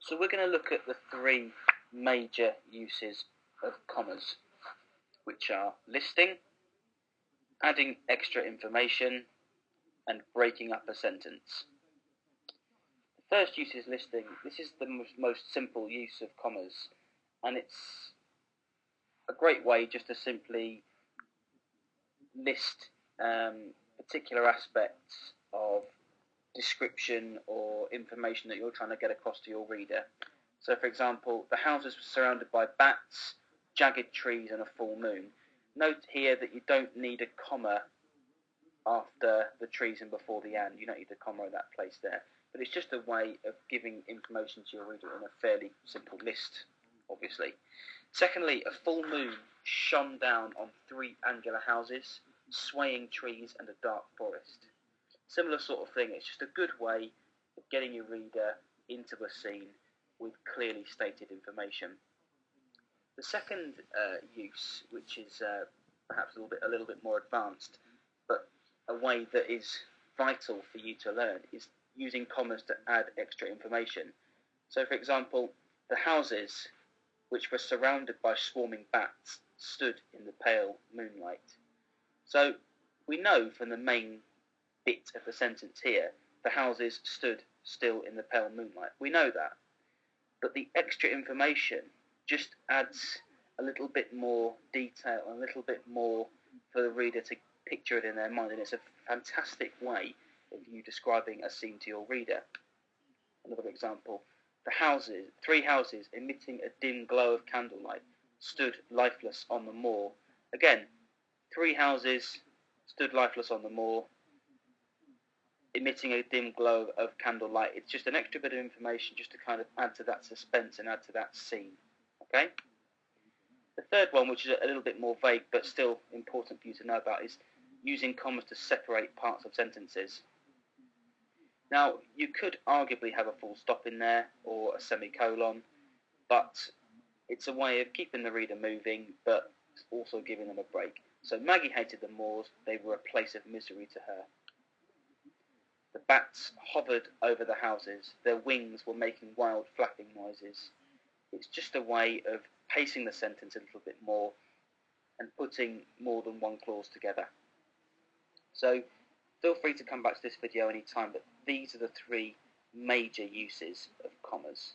So we're going to look at the three major uses of commas, which are listing, adding extra information, and breaking up a sentence. The first use is listing. This is the most simple use of commas, and it's a great way just to simply list particular aspects of description or information that you're trying to get across to your reader. So, for example, the houses were surrounded by bats, jagged trees, and a full moon. Note here that you don't need a comma after the trees and before the and. You don't need a comma in that place there. But it's just a way of giving information to your reader in a fairly simple list, obviously. Secondly, a full moon shone down on three angular houses, swaying trees, and a dark forest. Similar sort of thing. It's just a good way of getting your reader into a scene with clearly stated information. The second use, which is perhaps a little bit more advanced, but a way that is vital for you to learn, is using commas to add extra information. So, for example, the houses, which were surrounded by swarming bats, stood in the pale moonlight. So we know from the main bit of the sentence here, the houses stood still in the pale moonlight. We know that. But the extra information just adds a little bit more detail, a little bit more for the reader to picture it in their mind, and it's a fantastic way of you describing a scene to your reader. Another example, three houses emitting a dim glow of candlelight stood lifeless on the moor. Again, three houses stood lifeless on the moor, emitting a dim glow of candlelight. It's just an extra bit of information just to kind of add to that suspense and add to that scene. Okay? The third one, which is a little bit more vague but still important for you to know about, is using commas to separate parts of sentences. Now, you could arguably have a full stop in there or a semicolon, but it's a way of keeping the reader moving but also giving them a break. So Maggie hated the moors. They were a place of misery to her. The bats hovered over the houses. Their wings were making wild flapping noises. It's just a way of pacing the sentence a little bit more and putting more than one clause together. So feel free to come back to this video anytime, but these are the three major uses of commas.